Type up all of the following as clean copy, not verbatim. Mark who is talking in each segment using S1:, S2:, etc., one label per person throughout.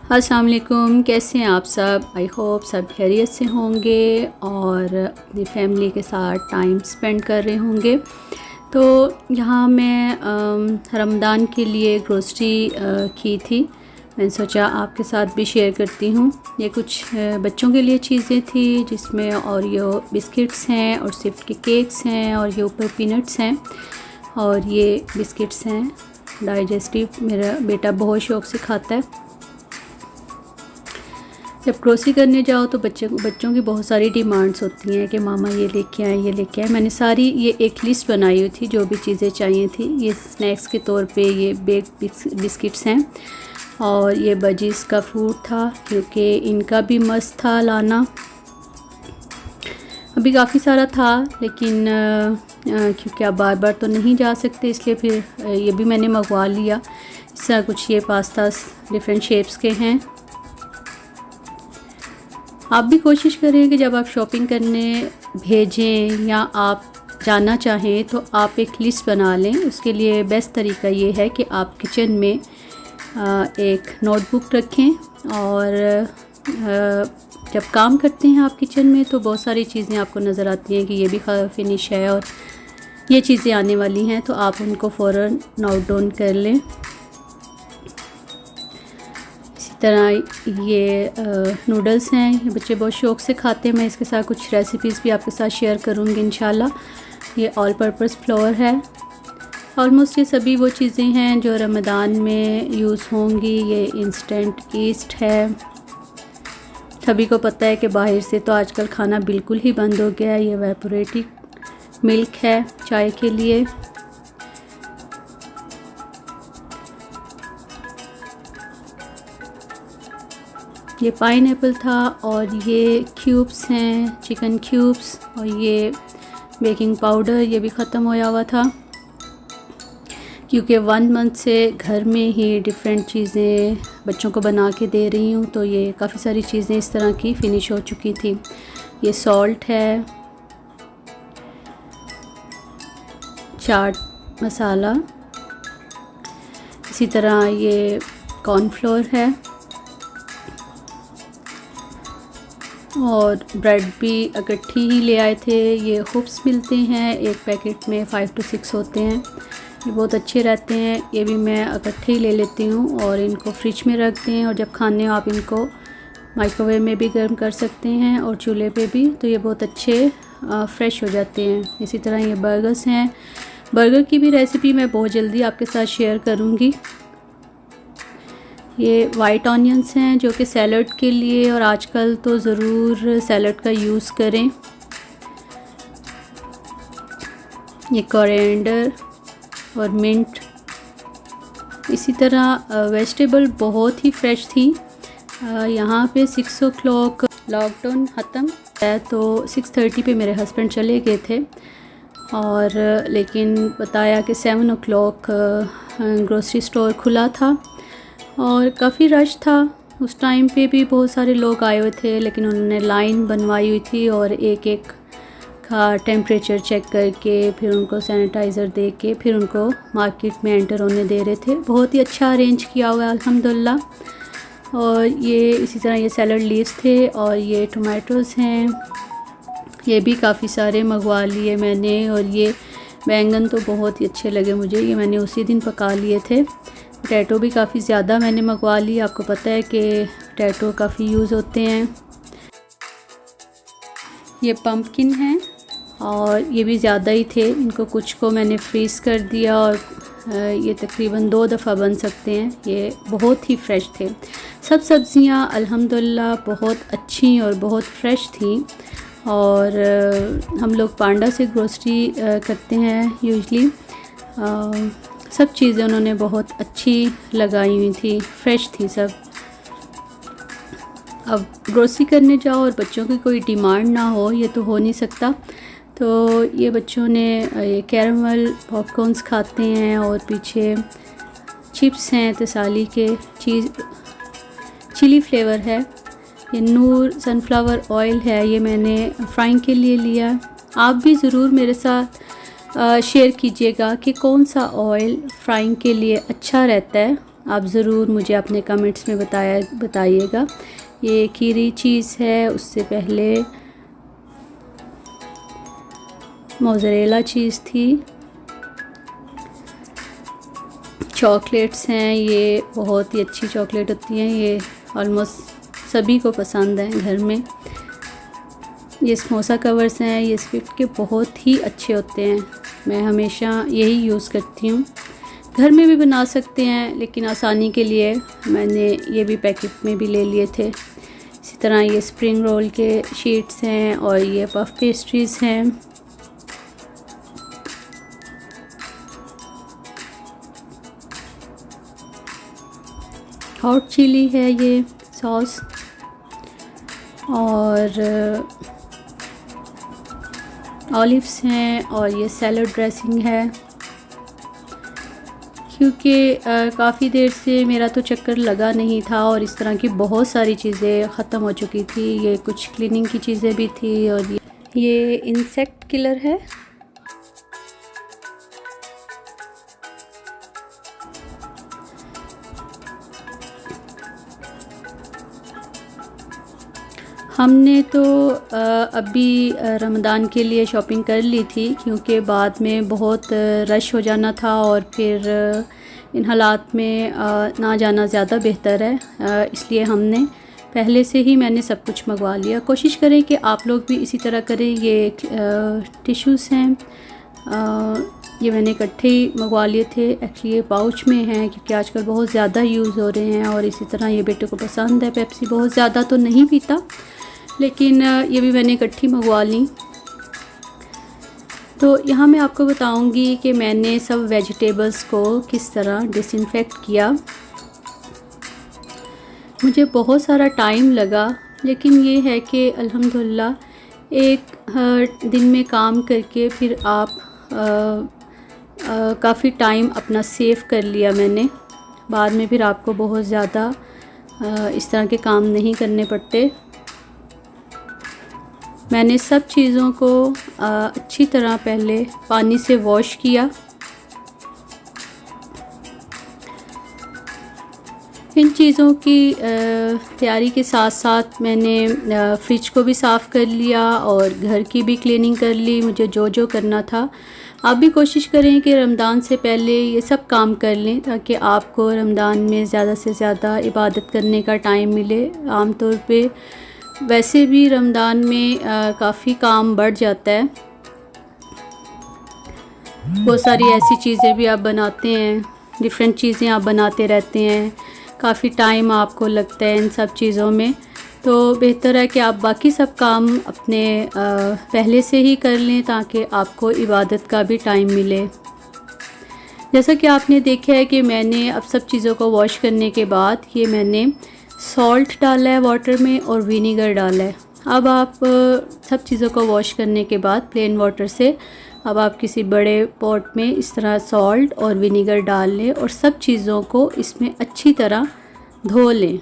S1: अस्सलाम वालेकुम, कैसे हैं आप सब। आई होप सब खैरियत से होंगे और अपनी फैमिली के साथ टाइम स्पेंड कर रहे होंगे। तो यहाँ मैं रमज़ान के लिए ग्रोसरी की थी। मैंने सोचा आपके साथ भी शेयर करती हूँ। ये कुछ बच्चों के लिए चीज़ें थी जिसमें ओरियो बिस्किट्स हैं और सिफ्ट के केक्स हैं और ये ऊपर पीनट्स हैं और ये बिस्किट्स हैं डाइजेस्टिव। मेरा बेटा बहुत शौक़ से खाता है। जब ग्रोसरी करने जाओ तो बच्चों की बहुत सारी डिमांड्स होती हैं कि मामा ये लेके आए, ये लेके आए। मैंने सारी ये एक लिस्ट बनाई हुई थी जो भी चीज़ें चाहिए थी। ये स्नैक्स के तौर पे ये बेक बिस्किट्स हैं और ये बजीज़ का फ्रूट था क्योंकि इनका भी मस्त था लाना। अभी काफ़ी सारा था लेकिन क्योंकि आप बार बार तो नहीं जा सकते, इसलिए फिर ये भी मैंने मंगवा लिया। इस तरह कुछ ये पास्तास डिफरेंट शेप्स के हैं। आप भी कोशिश करें कि जब आप शॉपिंग करने भेजें या आप जाना चाहें तो आप एक लिस्ट बना लें। उसके लिए बेस्ट तरीका ये है कि आप किचन में एक नोटबुक रखें और जब काम करते हैं आप किचन में तो बहुत सारी चीज़ें आपको नज़र आती हैं कि ये भी फिनिश है और ये चीज़ें आने वाली हैं, तो आप उनको फ़ौरन नोट डाउन कर लें। तरह ये नूडल्स हैं, ये बच्चे बहुत शौक़ से खाते हैं। मैं इसके साथ कुछ रेसिपीज़ भी आपके साथ शेयर करूँगी इंशाल्लाह। ये ऑल पर्पस फ्लोर है। ऑलमोस्ट ये सभी वो चीज़ें हैं जो रमज़ान में यूज़ होंगी। ये इंस्टेंट ईस्ट है। सभी को पता है कि बाहर से तो आजकल खाना बिल्कुल ही बंद हो गया है। ये एवापोरेटेड मिल्क है चाय के लिए। ये पाइनएप्पल था और ये क्यूब्स हैं, चिकन क्यूब्स, और ये बेकिंग पाउडर ये भी ख़त्म होया हुआ था क्योंकि 1 मंथ से घर में ही डिफरेंट चीज़ें बच्चों को बना के दे रही हूँ, तो ये काफ़ी सारी चीज़ें इस तरह की फ़िनिश हो चुकी थी। ये सॉल्ट है, चाट मसाला, इसी तरह ये कॉर्नफ्लोर है और ब्रेड भी इकट्ठी ही ले आए थे। ये हुप्स मिलते हैं, एक पैकेट में 5 to 6 होते हैं। ये बहुत अच्छे रहते हैं। ये भी मैं इकट्ठे ही ले लेती हूँ और इनको फ्रिज में रख दें और जब खाने हो आप इनको माइक्रोवेव में भी गर्म कर सकते हैं और चूल्हे पे भी, तो ये बहुत अच्छे फ्रेश हो जाते हैं। इसी तरह ये बर्गर्स हैं। बर्गर की भी रेसिपी मैं बहुत जल्दी आपके साथ शेयर करूँगी। ये वाइट ऑनियंस हैं जो कि सैलड के लिए, और आजकल तो ज़रूर सैलड का यूज़ करें। ये कोरिएंडर और मिंट। इसी तरह वेजिटेबल बहुत ही फ्रेश थी। यहाँ पे 6 o'clock लॉकडाउन ख़त्म है तो 6:30 पे मेरे हस्बैंड चले गए थे और लेकिन बताया कि 7 o'clock ग्रोसरी स्टोर खुला था और काफ़ी रश था। उस टाइम पे भी बहुत सारे लोग आए हुए थे लेकिन उन्होंने लाइन बनवाई हुई थी और एक एक का टेम्परेचर चेक करके फिर उनको सैनिटाइज़र दे के फिर उनको मार्केट में एंटर होने दे रहे थे। बहुत ही अच्छा अरेंज किया हुआ है अल्हम्दुलिल्लाह। और ये इसी तरह ये सैलड लीव्स थे और ये टमाटोज़ हैं, ये भी काफ़ी सारे मंगवा लिए मैंने। और ये बैंगन तो बहुत ही अच्छे लगे मुझे, ये मैंने उसी दिन पका लिए थे। पोटैटो भी काफ़ी ज़्यादा मैंने मंगवा ली। आपको पता है कि पोटैटो काफ़ी यूज़ होते हैं। ये पम्पकिन हैं और ये भी ज़्यादा ही थे, इनको कुछ को मैंने फ्रीज़ कर दिया और ये तकरीबन 2 दफ़ा बन सकते हैं। ये बहुत ही फ्रेश थे। सब सब्ज़ियाँ अल्हम्दुलिल्लाह बहुत अच्छी और बहुत फ्रेश थी। और हम लोग पांडा से ग्रोसरी करते हैं यूजली। सब चीज़ें उन्होंने बहुत अच्छी लगाई हुई थी, फ्रेश थी सब। अब ग्रोसरी करने जाओ और बच्चों की कोई डिमांड ना हो, ये तो हो नहीं सकता। तो ये बच्चों ने ये कैरमल पॉपकॉर्न्स खाते हैं और पीछे चिप्स हैं तसाली के, चिली फ्लेवर है। ये नूर सनफ्लावर ऑयल है, ये मैंने फ्राइंग के लिए लिया। आप भी ज़रूर मेरे साथ शेयर कीजिएगा कि कौन सा ऑयल फ्राइंग के लिए अच्छा रहता है। आप ज़रूर मुझे अपने कमेंट्स में बताइएगा। ये खीरी चीज़ है, उससे पहले मोज़रेला चीज़ थी, चॉकलेट्स हैं, ये बहुत ही अच्छी चॉकलेट होती हैं, ये ऑलमोस्ट सभी को पसंद है घर में। ये समोसा कवर्स हैं, ये स्विफ्ट के बहुत ही अच्छे होते हैं, मैं हमेशा यही यूज़ करती हूँ। घर में भी बना सकते हैं, लेकिन आसानी के लिए मैंने ये भी पैकेट में भी ले लिए थे। इसी तरह ये स्प्रिंग रोल के शीट्स हैं और ये पफ पेस्ट्रीज़ हैं। हॉट चिली है ये सॉस, और ऑलिव्स हैं, और ये सैलड ड्रेसिंग है। क्योंकि काफ़ी देर से मेरा तो चक्कर लगा नहीं था और इस तरह की बहुत सारी चीज़ें ख़त्म हो चुकी थी। ये कुछ क्लीनिंग की चीज़ें भी थी, और ये इंसेक्ट किलर है। हमने तो अभी रमज़ान के लिए शॉपिंग कर ली थी, क्योंकि बाद में बहुत रश हो जाना था और फिर इन हालात में ना जाना ज़्यादा बेहतर है। इसलिए हमने पहले से ही मैंने सब कुछ मंगवा लिया। कोशिश करें कि आप लोग भी इसी तरह करें। ये टिश्यूज़ हैं, ये मैंने इकट्ठे ही मंगवा लिए थे। एक्चुअली ये पाउच में हैं, क्योंकि आजकल बहुत ज़्यादा यूज़ हो रहे हैं, और इसी तरह ये बेटे को पसंद है। पेप्सी बहुत ज़्यादा तो नहीं पीता, लेकिन ये भी मैंने इकट्ठी मंगवा ली। तो यहाँ मैं आपको बताऊंगी कि मैंने सब वेजिटेबल्स को किस तरह डिसइंफेक्ट किया। मुझे बहुत सारा टाइम लगा, लेकिन ये है कि अल्हम्दुलिल्लाह एक दिन में काम करके फिर आप काफ़ी टाइम अपना सेव कर लिया मैंने। बाद में फिर आपको बहुत ज़्यादा इस तरह के काम नहीं करने पड़ते। मैंने सब चीज़ों को अच्छी तरह पहले पानी से वॉश किया। इन चीज़ों की तैयारी के साथ साथ मैंने फ्रिज को भी साफ़ कर लिया और घर की भी क्लीनिंग कर ली, मुझे जो जो करना था। आप भी कोशिश करें कि रमज़ान से पहले ये सब काम कर लें, ताकि आपको रमज़ान में ज़्यादा से ज़्यादा इबादत करने का टाइम मिले। आम तौर पे वैसे भी रमज़ान में काफ़ी काम बढ़ जाता है। बहुत सारी ऐसी चीज़ें भी आप बनाते हैं, डिफरेंट चीज़ें आप बनाते रहते हैं, काफ़ी टाइम आपको लगता है इन सब चीज़ों में। तो बेहतर है कि आप बाकी सब काम अपने पहले से ही कर लें, ताकि आपको इबादत का भी टाइम मिले। जैसा कि आपने देखा है कि मैंने अब सब चीज़ों को वॉश करने के बाद ये मैंने सॉल्ट डाला है वाटर में और विनीगर डाला है। अब आप सब चीज़ों को वॉश करने के बाद प्लेन वाटर से अब आप किसी बड़े पॉट में इस तरह सॉल्ट और विनीगर डाल लें और सब चीज़ों को इसमें अच्छी तरह धो लें।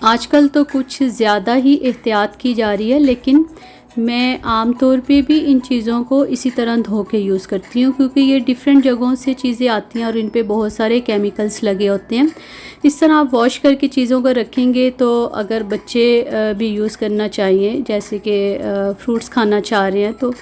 S1: आजकल तो कुछ ज़्यादा ही एहतियात की जा रही है, लेकिन मैं आम तौर पे भी इन चीज़ों को इसी तरह धो के यूज़ करती हूँ, क्योंकि ये डिफरेंट जगहों से चीज़ें आती हैं और इन पे बहुत सारे केमिकल्स लगे होते हैं। इस तरह आप वॉश करके चीज़ों को रखेंगे तो अगर बच्चे भी यूज़ करना चाहिए, जैसे कि फ्रूट्स खाना चाह रहे हैं, तो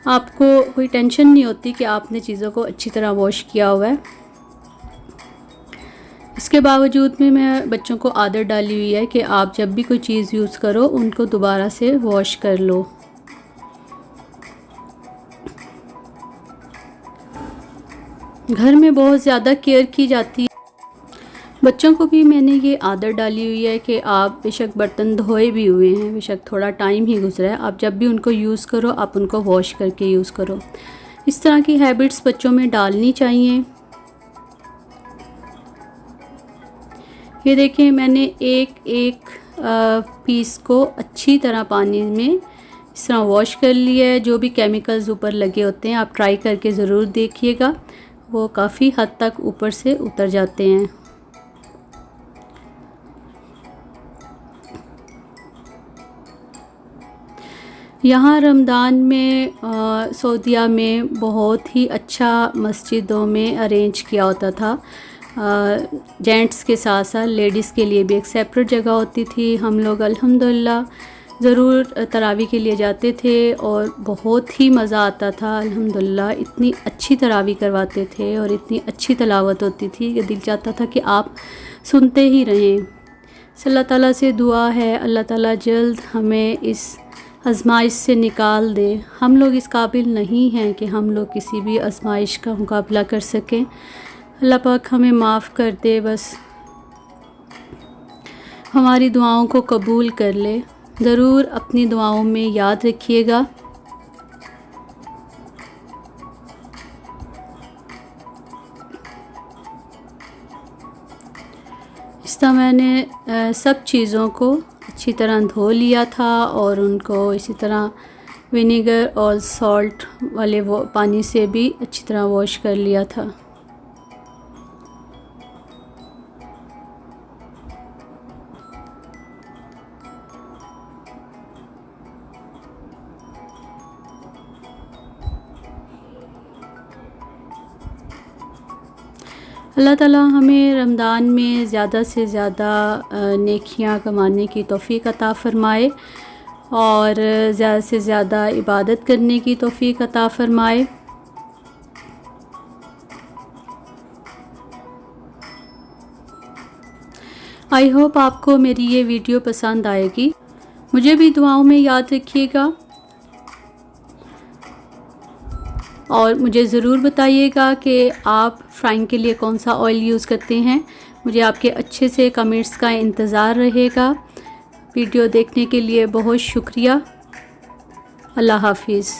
S1: आपको कोई टेंशन नहीं होती कि आपने चीज़ों को अच्छी तरह वॉश किया हुआ है। इसके बावजूद में मैं बच्चों को आदत डाली हुई है कि आप जब भी कोई चीज़ यूज़ करो उनको दोबारा से वॉश कर लो। घर में बहुत ज़्यादा केयर की जाती है। बच्चों को भी मैंने ये आदत डाली हुई है कि आप बेशक बर्तन धोए भी हुए हैं, बेशक थोड़ा टाइम ही गुजरा है, आप जब भी उनको यूज़ करो आप उनको वॉश करके यूज़ करो। इस तरह की हैबिट्स बच्चों में डालनी चाहिए। ये देखें, मैंने एक पीस को अच्छी तरह पानी में इस तरह वॉश कर लिया है। जो भी केमिकल्स ऊपर लगे होते हैं आप ट्राई करके ज़रूर देखिएगा, वो काफ़ी हद तक ऊपर से उतर जाते हैं। यहाँ रमज़ान में सऊदीया में बहुत ही अच्छा मस्जिदों में अरेंज किया होता था। जेंट्स के साथ साथ लेडीज़ के लिए भी एक सेपरेट जगह होती थी। हम लोग अल्हम्दुलिल्लाह ज़रूर तरावी के लिए जाते थे और बहुत ही मज़ा आता था। अल्हम्दुलिल्लाह इतनी अच्छी तरावी करवाते थे और इतनी अच्छी तिलावत होती थी कि दिल चाहता था कि आप सुनते ही रहें। अल्लाह ताला से दुआ है अल्लाह ताला जल्द हमें इस आज़माइश से निकाल दे। हम लोग इस काबिल नहीं हैं कि हम लोग किसी भी आज़माइश का मुकाबला कर सकें। अल्लाह पाक हमें माफ़ कर दे, बस हमारी दुआओं को कबूल कर ले। ज़रूर अपनी दुआओं में याद रखिएगा। इस तरह मैंने सब चीज़ों को अच्छी तरह धो लिया था और उनको इसी तरह विनेगर और सॉल्ट वाले वो पानी से भी अच्छी तरह वॉश कर लिया था। अल्लाह ताला हमें रमज़ान में ज़्यादा से ज़्यादा नेकियां कमाने की तौफ़ीक अता फ़रमाए और ज़्यादा से ज़्यादा इबादत करने की तौफ़ीक अता फ़रमाए। आई होप आपको मेरी ये वीडियो पसंद आएगी। मुझे भी दुआओं में याद रखिएगा और मुझे ज़रूर बताइएगा कि आप फ्राइंग के लिए कौन सा ऑयल यूज़ करते हैं। मुझे आपके अच्छे से कमेंट्स का इंतज़ार रहेगा। वीडियो देखने के लिए बहुत शुक्रिया। अल्लाह हाफ़िज़।